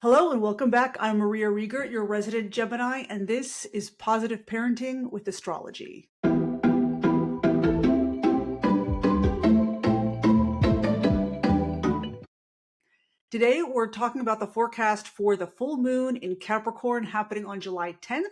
Hello and welcome back. I'm Maria Riegger, your resident Gemini, and this is Positive Parenting with Astrology. Today, we're talking about the forecast for the full moon in Capricorn happening on July 10th.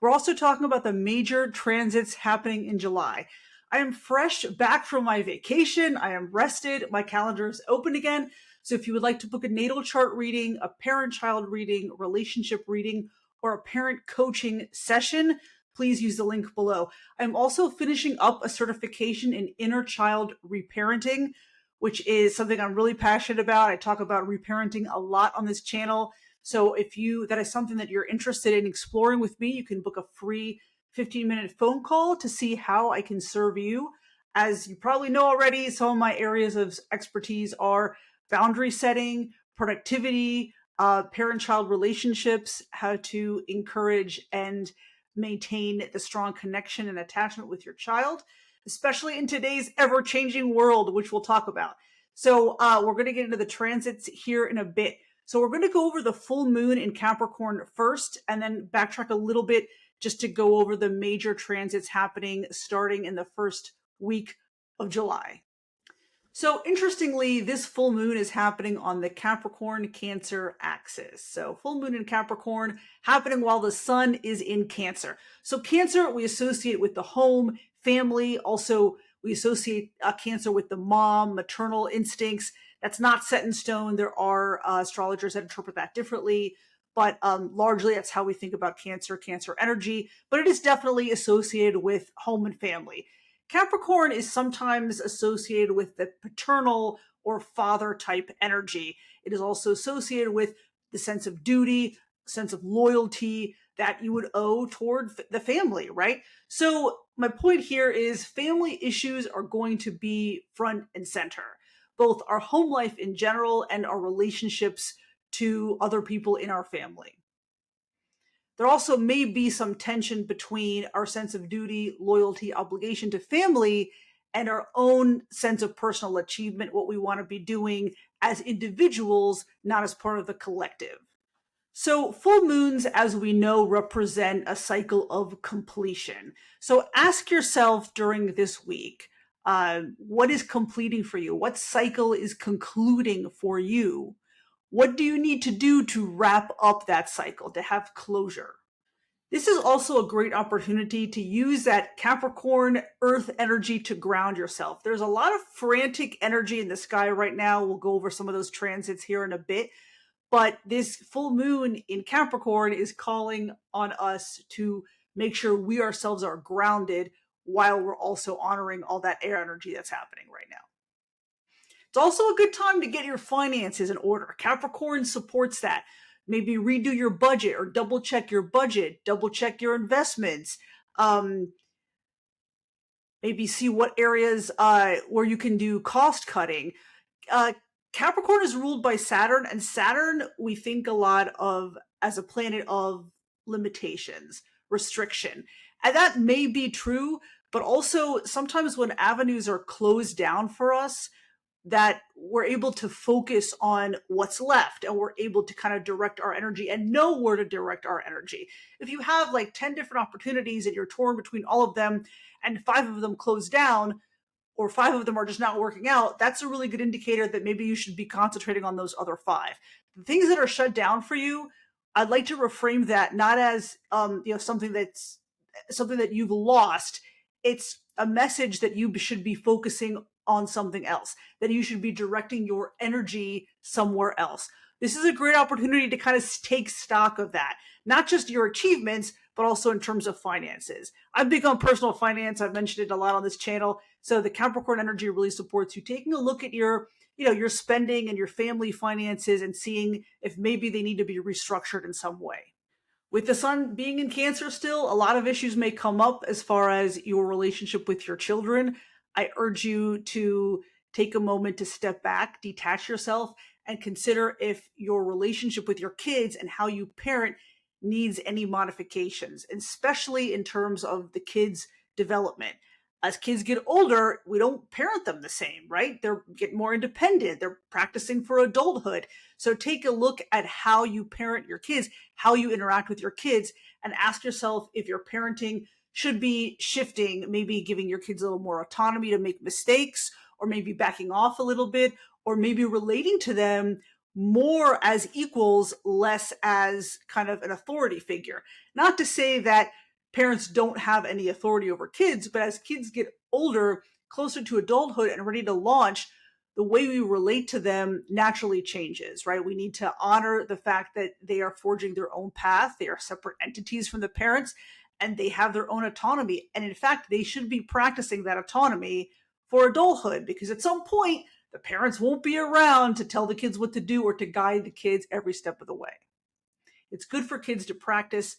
We're also talking about the major transits happening in July. I am fresh back from my vacation. I am rested. My calendar is open again. So if you would like to book a natal chart reading, a parent-child reading, relationship reading, or a parent coaching session, please use the link below. I'm also finishing up a certification in inner child reparenting, which is something I'm really passionate about. I talk about reparenting a lot on this channel. So if that is something that you're interested in exploring with me, you can book a free 15-minute phone call to see how I can serve you. As you probably know already, some of my areas of expertise are boundary setting, productivity, parent-child relationships, how to encourage and maintain the strong connection and attachment with your child, especially in today's ever-changing world, which we'll talk about. So we're going to get into the transits here in a bit. So we're going to go over the full moon in Capricorn first, and then backtrack a little bit just to go over the major transits happening starting in the first week of July. So interestingly, this full moon is happening on the Capricorn-Cancer axis. So full moon in Capricorn happening while the sun is in Cancer. So Cancer we associate with the home, family. Also, we associate Cancer with the mom, maternal instincts. That's not set in stone. There are astrologers that interpret that differently. But largely, that's how we think about Cancer energy. But it is definitely associated with home and family. Capricorn is sometimes associated with the paternal or father type energy. It is also associated with the sense of duty, sense of loyalty that you would owe toward the family, right? So my point here is family issues are going to be front and center, both our home life in general and our relationships to other people in our family. There also may be some tension between our sense of duty, loyalty, obligation to family, and our own sense of personal achievement, what we want to be doing as individuals, not as part of the collective. So full moons, as we know, represent a cycle of completion. So ask yourself during this week, what is completing for you? What cycle is concluding for you? What do you need to do to wrap up that cycle, to have closure? This is also a great opportunity to use that Capricorn earth energy to ground yourself. There's a lot of frantic energy in the sky right now. We'll go over some of those transits here in a bit. But this full moon in Capricorn is calling on us to make sure we ourselves are grounded while we're also honoring all that air energy that's happening right now. It's also a good time to get your finances in order. Capricorn supports that. Maybe redo your budget or double check your budget, double check your investments. Maybe see what areas where you can do cost cutting. Capricorn is ruled by Saturn, and Saturn we think a lot of as a planet of limitations, restriction. And that may be true, but also sometimes when avenues are closed down for us, that we're able to focus on what's left and we're able to kind of direct our energy and know where to direct our energy. If you have like 10 different opportunities and you're torn between all of them and 5 of them close down or 5 of them are just not working out, that's a really good indicator that maybe you should be concentrating on those other 5. The things that are shut down for you, I'd like to reframe that not as something that you've lost. It's a message that you should be focusing on something else, that you should be directing your energy somewhere else. This is a great opportunity to kind of take stock of that, not just your achievements, but also in terms of finances. I'm big on personal finance. I've mentioned it a lot on this channel. So the Capricorn energy really supports you taking a look at your spending and your family finances and seeing if maybe they need to be restructured in some way. With the sun being in Cancer still, a lot of issues may come up as far as your relationship with your children. I urge you to take a moment to step back, detach yourself, and consider if your relationship with your kids and how you parent needs any modifications, especially in terms of the kids' development. As kids get older, we don't parent them the same, right? They're getting more independent. They're practicing for adulthood. So take a look at how you parent your kids, how you interact with your kids, and ask yourself if your parenting should be shifting, maybe giving your kids a little more autonomy to make mistakes, or maybe backing off a little bit, or maybe relating to them more as equals, less as kind of an authority figure. Not to say that parents don't have any authority over kids, but as kids get older, closer to adulthood and ready to launch, the way we relate to them naturally changes, right? We need to honor the fact that they are forging their own path. They are separate entities from the parents and they have their own autonomy. And in fact, they should be practicing that autonomy for adulthood, because at some point, the parents won't be around to tell the kids what to do or to guide the kids every step of the way. It's good for kids to practice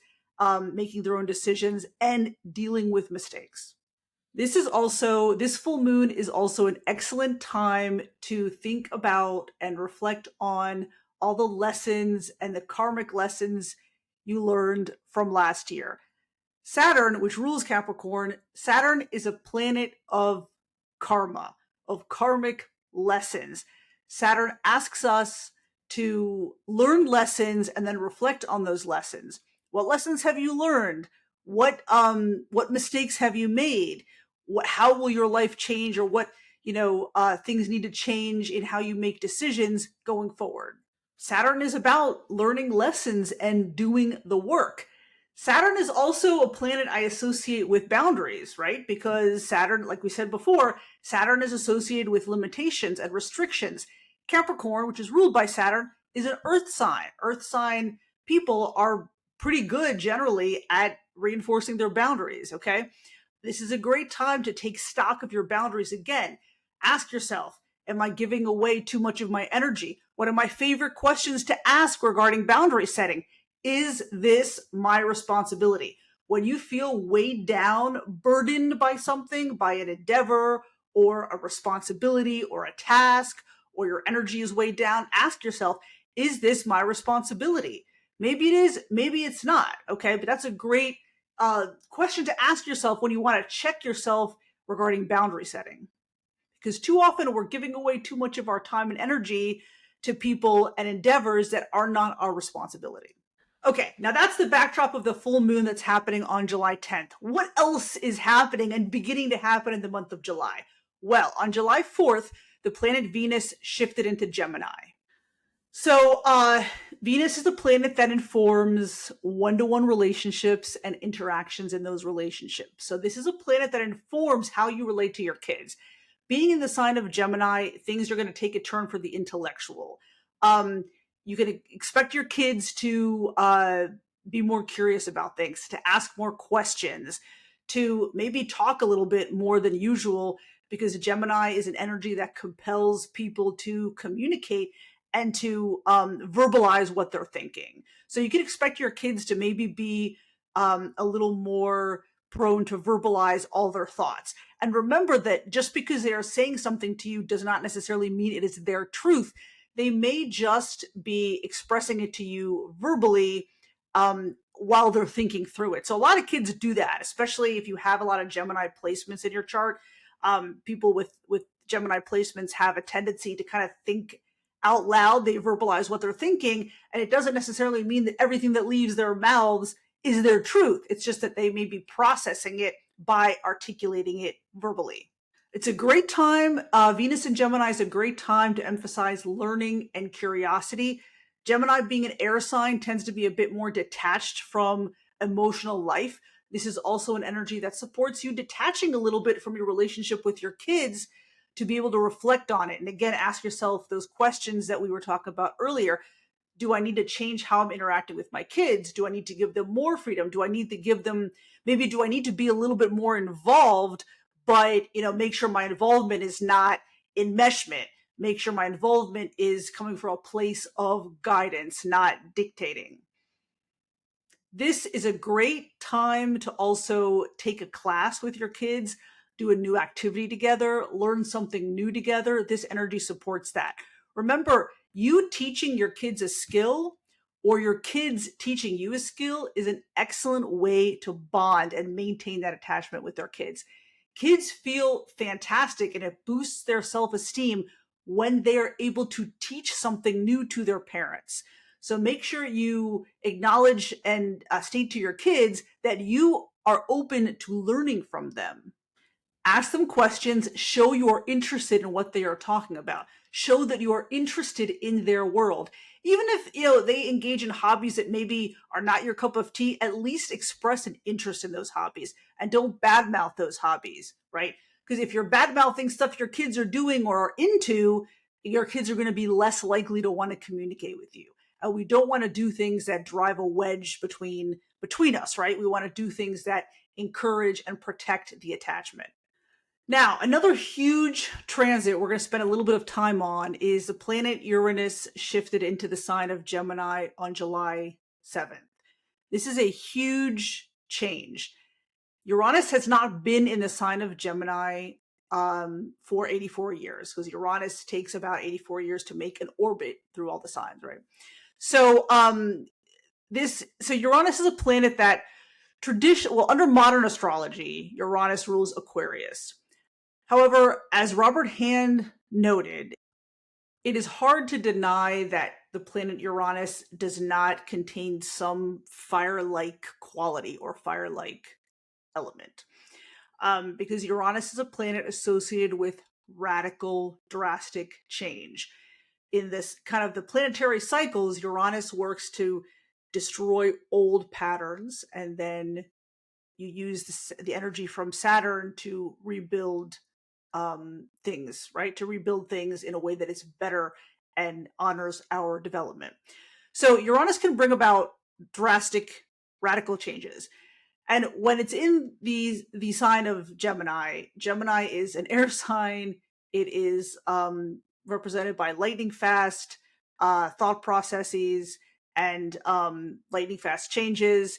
making their own decisions and dealing with mistakes. This full moon is also an excellent time to think about and reflect on all the lessons and the karmic lessons you learned from last year. Saturn, which rules Capricorn, Saturn is a planet of karma, of karmic lessons. Saturn asks us to learn lessons and then reflect on those lessons. What lessons have you learned? What mistakes have you made? How will your life change, or what things need to change in how you make decisions going forward? Saturn is about learning lessons and doing the work. Saturn is also a planet I associate with boundaries, right? Because Saturn, like we said before, Saturn is associated with limitations and restrictions. Capricorn, which is ruled by Saturn, is an earth sign. Earth sign people are pretty good generally at reinforcing their boundaries, okay? This is a great time to take stock of your boundaries again. Ask yourself, am I giving away too much of my energy? One of my favorite questions to ask regarding boundary setting: is this my responsibility? When you feel weighed down, burdened by something, by an endeavor or a responsibility or a task, or your energy is weighed down, ask yourself, is this my responsibility? Maybe it is, maybe it's not, okay? But that's a great question to ask yourself when you want to check yourself regarding boundary setting. Because too often we're giving away too much of our time and energy to people and endeavors that are not our responsibility. Okay, now that's the backdrop of the full moon that's happening on July 10th. What else is happening and beginning to happen in the month of July? Well, on July 4th, the planet Venus shifted into Gemini. So Venus is the planet that informs one-to-one relationships and interactions in those relationships. So this is a planet that informs how you relate to your kids. Being in the sign of Gemini, things are going to take a turn for the intellectual. You can expect your kids to be more curious about things, to ask more questions, to maybe talk a little bit more than usual, because Gemini is an energy that compels people to communicate and to verbalize what they're thinking. So you can expect your kids to maybe be a little more prone to verbalize all their thoughts. And remember that just because they are saying something to you does not necessarily mean it is their truth. They may just be expressing it to you verbally while they're thinking through it. So a lot of kids do that, especially if you have a lot of Gemini placements in your chart. People with Gemini placements have a tendency to kind of think out loud. They verbalize what they're thinking, and it doesn't necessarily mean that everything that leaves their mouths is their truth. It's just that they may be processing it by articulating it verbally. It's a great time. Venus in Gemini is a great time to emphasize learning and curiosity. Gemini, being an air sign, tends to be a bit more detached from emotional life. This is also an energy that supports you detaching a little bit from your relationship with your kids to be able to reflect on it. And again, ask yourself those questions that we were talking about earlier. Do I need to change how I'm interacting with my kids? Do I need to give them more freedom? Do I need to give them, maybe do I need to be a little bit more involved, but make sure my involvement is not enmeshment. Make sure my involvement is coming from a place of guidance, not dictating. This is a great time to also take a class with your kids, do a new activity together, learn something new together. This energy supports that. Remember, you teaching your kids a skill or your kids teaching you a skill is an excellent way to bond and maintain that attachment with their kids. Kids feel fantastic and it boosts their self-esteem when they are able to teach something new to their parents. So make sure you acknowledge and state to your kids that you are open to learning from them. Ask them questions, show you are interested in what they are talking about. Show that you are interested in their world. Even if, they engage in hobbies that maybe are not your cup of tea, at least express an interest in those hobbies and don't badmouth those hobbies, right? Because if you're badmouthing stuff your kids are doing or are into, your kids are going to be less likely to want to communicate with you. And we don't want to do things that drive a wedge between us, right? We want to do things that encourage and protect the attachment. Now, another huge transit we're going to spend a little bit of time on is the planet Uranus shifted into the sign of Gemini on July 7th. This is a huge change. Uranus has not been in the sign of Gemini for 84 years, because Uranus takes about 84 years to make an orbit through all the signs, right? So Uranus is a planet that under modern astrology, Uranus rules Aquarius. However, as Robert Hand noted, it is hard to deny that the planet Uranus does not contain some fire-like quality or fire-like element. Because Uranus is a planet associated with radical, drastic change. In this kind of the planetary cycles, Uranus works to destroy old patterns, and then you use the energy from Saturn to rebuild things, right? To rebuild things in a way that is better and honors our development. So Uranus can bring about drastic, radical changes. And when it's in the sign of Gemini, Gemini is an air sign. It is represented by lightning fast thought processes and lightning fast changes.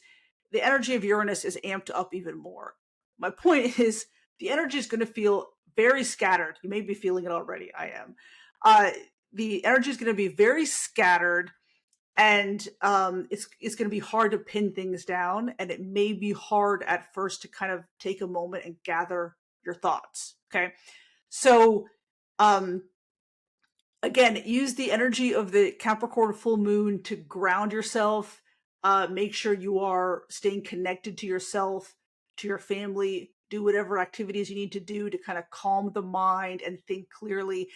The energy of Uranus is amped up even more. My point is, the energy is going to feel very scattered. You may be feeling it already. I am. The energy is going to be very scattered, and it's going to be hard to pin things down, and it may be hard at first to kind of take a moment and gather your thoughts. Okay, so again, use the energy of the Capricorn full moon to ground yourself. Make sure you are staying connected to yourself, to your family. Do whatever activities you need to do to kind of calm the mind and think clearly.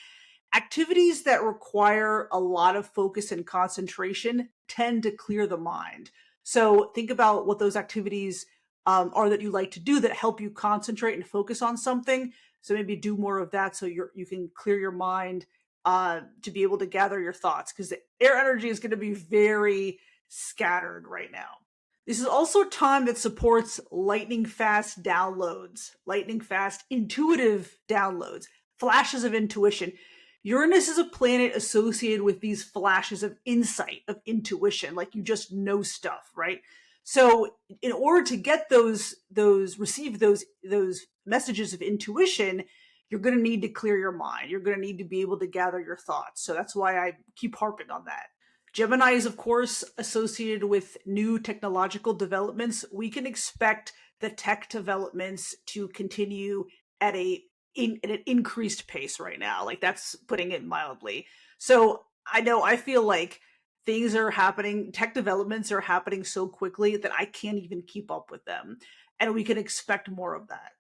Activities that require a lot of focus and concentration tend to clear the mind. So think about what those activities are that you like to do that help you concentrate and focus on something. So maybe do more of that so you can clear your mind to be able to gather your thoughts, because the air energy is going to be very scattered right now. This is also a time that supports lightning fast downloads, lightning fast intuitive downloads, flashes of intuition. Uranus is a planet associated with these flashes of insight, of intuition, like you just know stuff, right? So in order to get receive those messages of intuition, you're going to need to clear your mind. You're going to need to be able to gather your thoughts. So that's why I keep harping on that. Gemini is, of course, associated with new technological developments. We can expect the tech developments to continue at an increased pace right now. Like, that's putting it mildly. So I feel like things are happening, tech developments are happening so quickly that I can't even keep up with them. And we can expect more of that.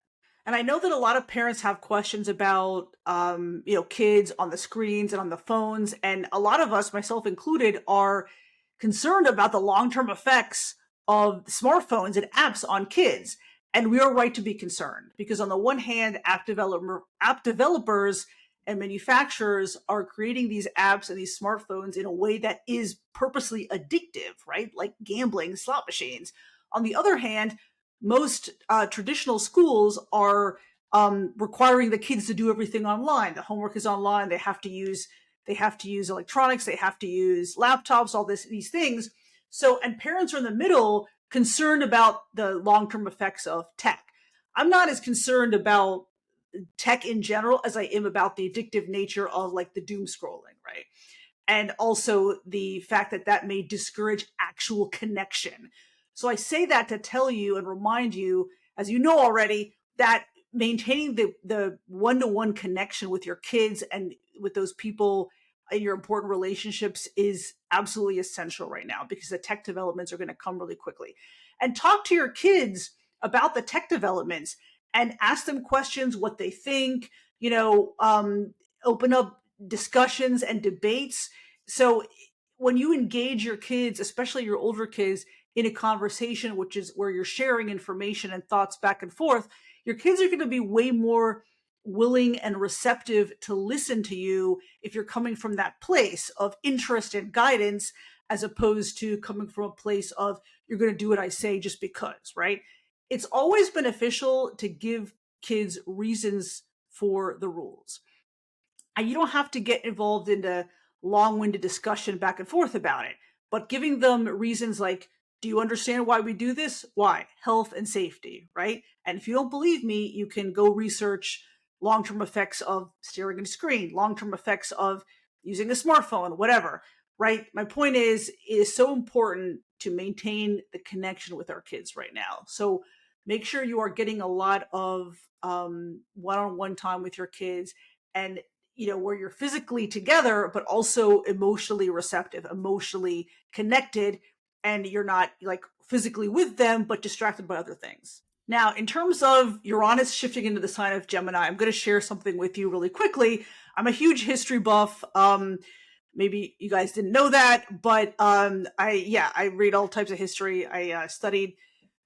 And I know that a lot of parents have questions about, kids on the screens and on the phones. And a lot of us, myself included, are concerned about the long-term effects of smartphones and apps on kids. And we are right to be concerned, because on the one hand, app developers and manufacturers are creating these apps and these smartphones in a way that is purposely addictive, right? Like gambling, slot machines. On the other hand, most traditional schools are requiring the kids to do everything online. The homework is online. They have to use electronics. They have to use laptops. All these things. So, and parents are in the middle, concerned about the long-term effects of tech. I'm not as concerned about tech in general as I am about the addictive nature of, like, the doom scrolling, right? And also the fact that may discourage actual connection. So I say that to tell you and remind you, as you know already, that maintaining the one-to-one connection with your kids and with those people in your important relationships is absolutely essential right now, because the tech developments are going to come really quickly. And talk to your kids about the tech developments and ask them questions, what they think, open up discussions and debates. So when you engage your kids, especially your older kids, in a conversation, which is where you're sharing information and thoughts back and forth, your kids are going to be way more willing and receptive to listen to you if you're coming from that place of interest and guidance, as opposed to coming from a place of, you're going to do what I say just because, right? It's always beneficial to give kids reasons for the rules. And you don't have to get involved into long-winded discussion back and forth about it, but giving them reasons like, do you understand why we do this? Why? Health and safety, right? And if you don't believe me, you can go research long-term effects of staring at a screen, long-term effects of using a smartphone, whatever, right? My point is, it is so important to maintain the connection with our kids right now. So make sure you are getting a lot of one-on-one time with your kids, and where you're physically together, but also emotionally receptive, emotionally connected, and you're not like physically with them, but distracted by other things. Now, in terms of Uranus shifting into the sign of Gemini, I'm going to share something with you really quickly. I'm a huge history buff. Maybe you guys didn't know that, but I read all types of history. I studied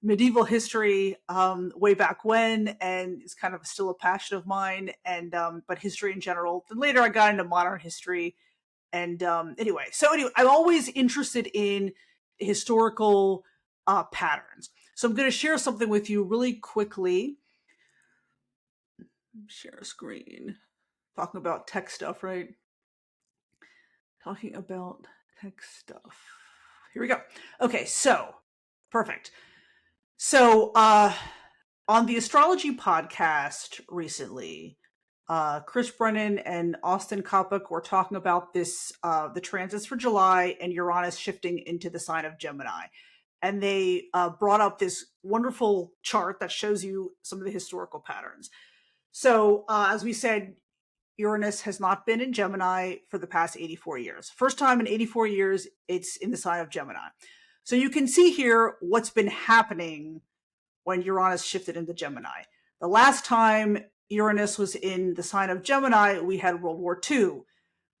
medieval history way back when, and it's kind of still a passion of mine, and but history in general. Then later I got into modern history, and anyway, I'm always interested in historical patterns. So I'm going to share something with you really quickly. Share screen. Talking about tech stuff, right? Talking about tech stuff. Here we go. Okay, so perfect. So on the Astrology podcast recently, Chris Brennan and Austin Kopik were talking about this, the transits for July and Uranus shifting into the sign of Gemini. And they brought up this wonderful chart that shows you some of the historical patterns. So as we said, Uranus has not been in Gemini for the past 84 years. First time in 84 years, it's in the sign of Gemini. So you can see here what's been happening when Uranus shifted into Gemini. The last time Uranus was in the sign of Gemini, we had World War II.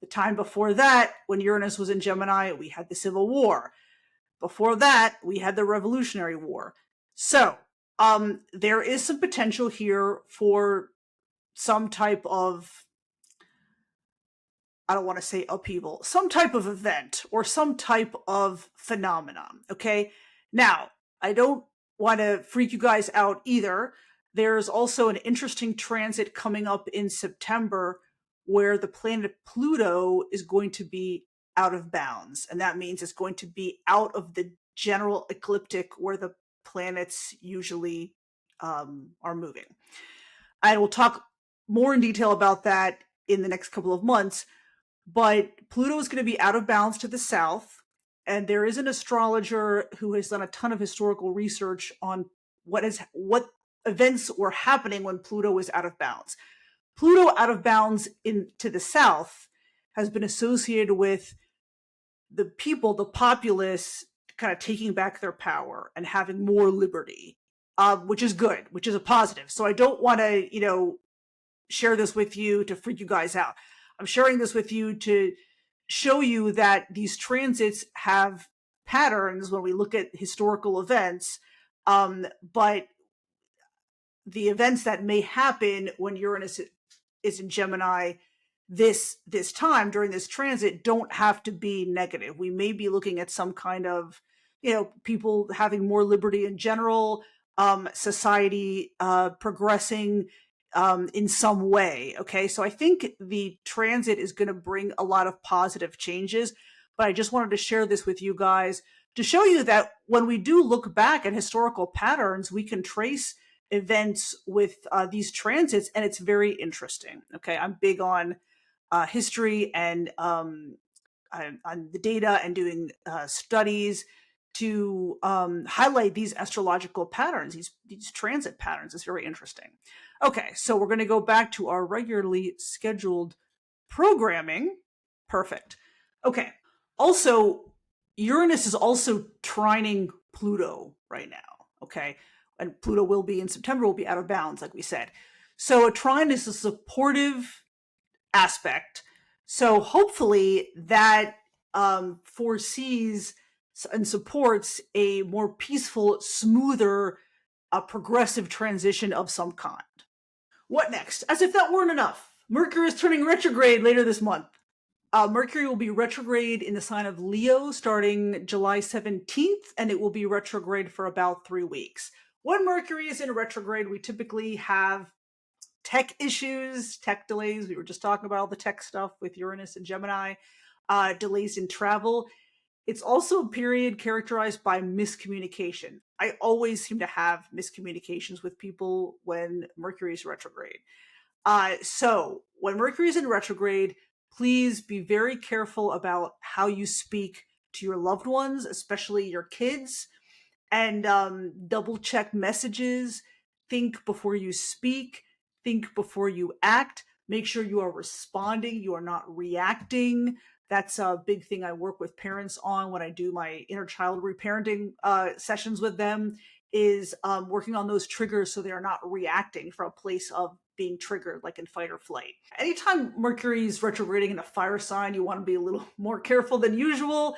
The time before that, when Uranus was in Gemini, we had the Civil War. Before that, we had the Revolutionary War. So there is some potential here for some type of, I don't want to say upheaval, some type of event or some type of phenomenon. Okay. Now, I don't want to freak you guys out either. There's also an interesting transit coming up in September where the planet Pluto is going to be out of bounds. And that means it's going to be out of the general ecliptic where the planets usually are moving. I will talk more in detail about that in the next couple of months. But Pluto is going to be out of bounds to the south. And there is an astrologer who has done a ton of historical research on what events were happening when Pluto was out of bounds. Pluto out of bounds to the south has been associated with the people, the populace, kind of taking back their power and having more liberty, which is good, which is a positive. So I don't want to, share this with you to freak you guys out. I'm sharing this with you to show you that these transits have patterns when we look at historical events, but the events that may happen when Uranus is in Gemini this time during this transit don't have to be negative. We may be looking at some kind of, people having more liberty in general, society progressing in some way. Okay, so I think the transit is going to bring a lot of positive changes, but I just wanted to share this with you guys to show you that when we do look back at historical patterns, we can trace events with these transits, and it's very interesting. Okay, I'm big on history and on the data and doing studies to highlight these astrological patterns, these transit patterns. It's very interesting. Okay, so we're going to go back to our regularly scheduled programming. Perfect. Okay. Also, Uranus is also trining Pluto right now. Okay. And Pluto will be in September, will be out of bounds, like we said. So a trine is a supportive aspect. So hopefully that foresees and supports a more peaceful, smoother, progressive transition of some kind. What next? As if that weren't enough, Mercury is turning retrograde later this month. Mercury will be retrograde in the sign of Leo starting July 17th, and it will be retrograde for about 3 weeks. When Mercury is in retrograde, we typically have tech issues, tech delays. We were just talking about all the tech stuff with Uranus and Gemini, delays in travel. It's also a period characterized by miscommunication. I always seem to have miscommunications with people when Mercury is retrograde. So when Mercury is in retrograde, please be very careful about how you speak to your loved ones, especially your kids, and double check messages. Think before you speak, think before you act. Make sure you are responding, you are not reacting. That's a big thing I work with parents on when I do my inner child reparenting sessions with them, is working on those triggers so they are not reacting from a place of being triggered, like in fight or flight. Anytime Mercury's retrograding in a fire sign, you want to be a little more careful than usual,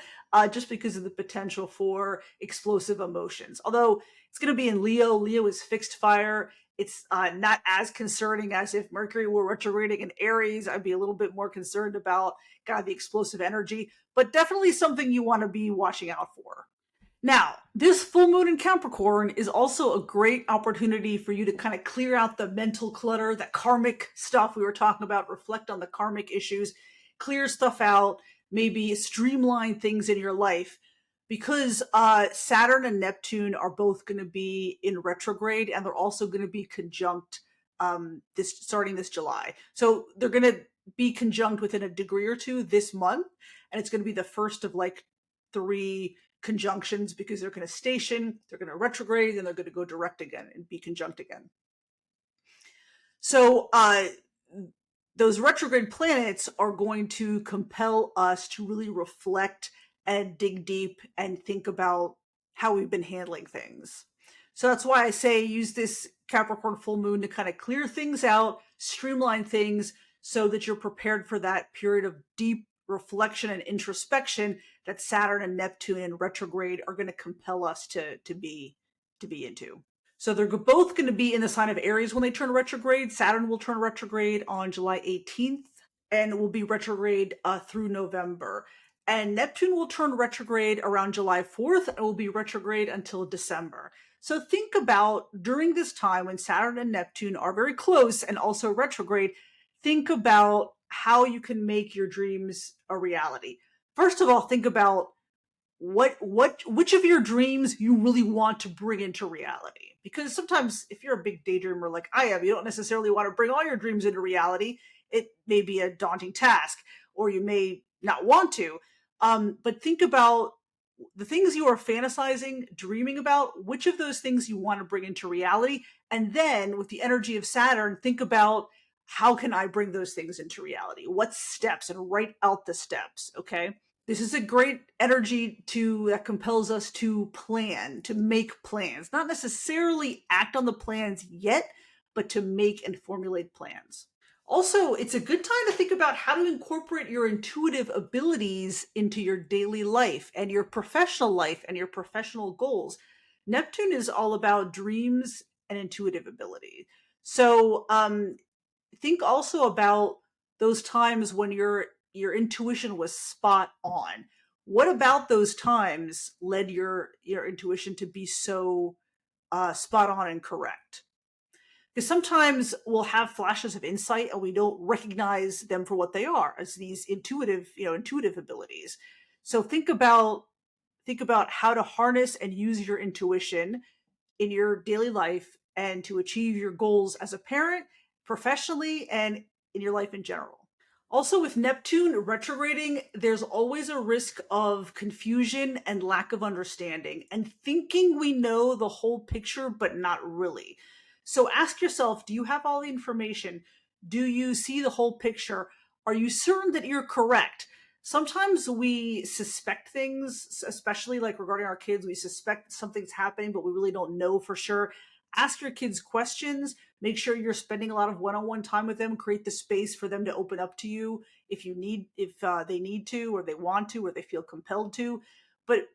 just because of the potential for explosive emotions. Although it's going to be in Leo. Leo is fixed fire. It's not as concerning as if Mercury were retrograding in Aries. I'd be a little bit more concerned about kind of the explosive energy, but definitely something you want to be watching out for. Now, this full moon in Capricorn is also a great opportunity for you to kind of clear out the mental clutter, the karmic stuff we were talking about, reflect on the karmic issues, clear stuff out, maybe streamline things in your life, because Saturn and Neptune are both going to be in retrograde, and they're also going to be conjunct starting this July. So they're going to be conjunct within a degree or two this month, and it's going to be the first of like 3 conjunctions, because they're going to station, they're going to retrograde, and they're going to go direct again and be conjunct again. So those retrograde planets are going to compel us to really reflect and dig deep and think about how we've been handling things. So that's why I say use this Capricorn full moon to kind of clear things out, streamline things, so that you're prepared for that period of deep reflection and introspection that Saturn and Neptune in retrograde are going to compel us to be into. So they're both going to be in the sign of Aries when they turn retrograde. Saturn will turn retrograde on July 18th and will be retrograde through November. And Neptune will turn retrograde around July 4th and will be retrograde until December. So think about, during this time when Saturn and Neptune are very close and also retrograde, think about how you can make your dreams a reality. First of all, think about which of your dreams you really want to bring into reality. Because sometimes if you're a big daydreamer like I am, you don't necessarily want to bring all your dreams into reality. It may be a daunting task, or you may not want to. But think about the things you are fantasizing, dreaming about, which of those things you want to bring into reality. And then with the energy of Saturn, think about, how can I bring those things into reality? What steps? And write out the steps, okay? This is a great energy that compels us to plan, to make plans. Not necessarily act on the plans yet, but to make and formulate plans. Also, it's a good time to think about how to incorporate your intuitive abilities into your daily life and your professional life and your professional goals. Neptune is all about dreams and intuitive ability. So think also about those times when your intuition was spot on. What about those times led your intuition to be so spot on and correct? Because sometimes we'll have flashes of insight and we don't recognize them for what they are, as these intuitive abilities. So think about how to harness and use your intuition in your daily life and to achieve your goals as a parent, professionally, and in your life in general. Also, with Neptune retrograding, there's always a risk of confusion and lack of understanding and thinking we know the whole picture, but not really. So ask yourself, do you have all the information? Do you see the whole picture? Are you certain that you're correct? Sometimes we suspect things, especially like regarding our kids, we suspect something's happening, but we really don't know for sure. Ask your kids questions. Make sure you're spending a lot of one-on-one time with them. Create the space for them to open up to you if they need to, or they want to, or they feel compelled to. But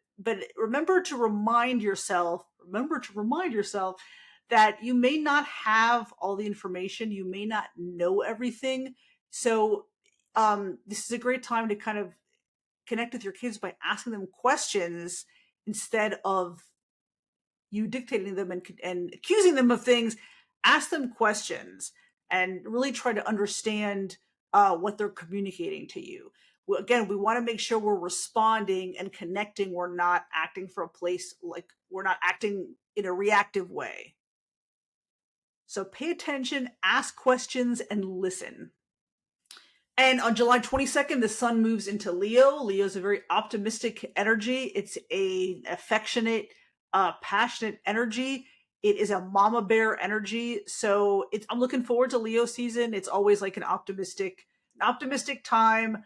remember to remind yourself. Remember to remind yourself that you may not have all the information. You may not know everything. So this is a great time to kind of connect with your kids by asking them questions instead of you dictating them and accusing them of things. Ask them questions and really try to understand what they're communicating to you. Well, again, we want to make sure we're responding and connecting. We're not acting for a place, like we're not acting in a reactive way. So pay attention, ask questions, and listen. And on July 22nd, the sun moves into Leo. Leo is a very optimistic energy. It's a affectionate, passionate energy. It is a mama bear energy. So I'm looking forward to Leo season. It's always like an optimistic time.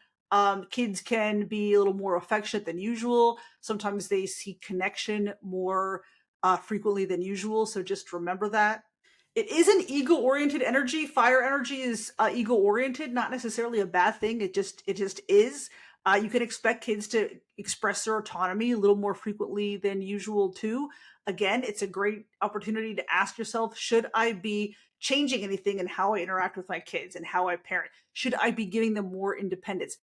Kids can be a little more affectionate than usual. Sometimes they seek connection more frequently than usual. So just remember that. It is an ego-oriented energy. Fire energy is ego-oriented, not necessarily a bad thing. It just is. You can expect kids to express their autonomy a little more frequently than usual too. Again, it's a great opportunity to ask yourself, should I be changing anything in how I interact with my kids and how I parent? Should I be giving them more independence?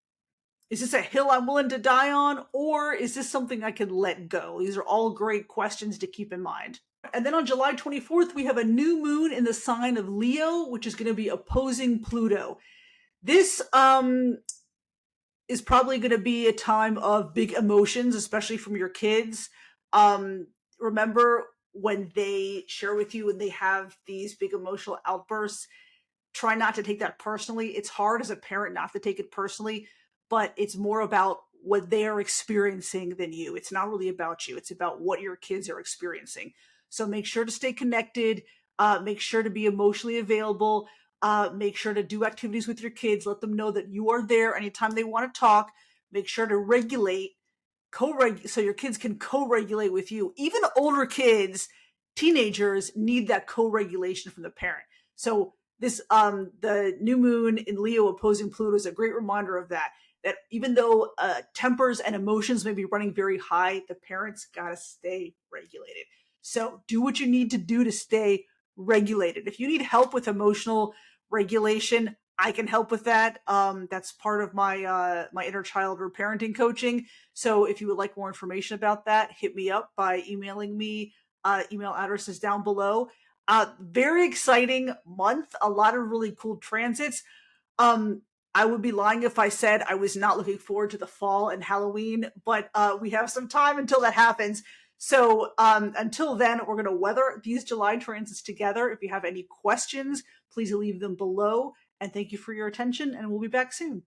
Is this a hill I'm willing to die on, or is this something I can let go? These are all great questions to keep in mind. And then on July 24th, we have a new moon in the sign of Leo, which is going to be opposing Pluto. This is probably going to be a time of big emotions, especially from your kids. Remember when they share with you and they have these big emotional outbursts, try not to take that personally. It's hard as a parent not to take it personally, but it's more about what they're experiencing than you. It's not really about you. It's about what your kids are experiencing. So make sure to stay connected. Make sure to be emotionally available. Make sure to do activities with your kids. Let them know that you are there anytime they want to talk. Make sure to regulate so your kids can co-regulate with you. Even older kids, teenagers need that co-regulation from the parent. So this the new moon in Leo opposing Pluto is a great reminder of that. That even though tempers and emotions may be running very high, the parents gotta stay regulated. So do what you need to do to stay regulated. If you need help with emotional regulation, I can help with that. That's part of my inner child parenting coaching. So if you would like more information about that, hit me up by emailing me. Email address is down below. Very exciting month. A lot of really cool transits. Um, I would be lying if I said I was not looking forward to the fall and Halloween, but we have some time until that happens. So until then, we're going to weather these July transits together. If you have any questions, please leave them below. And thank you for your attention, and we'll be back soon.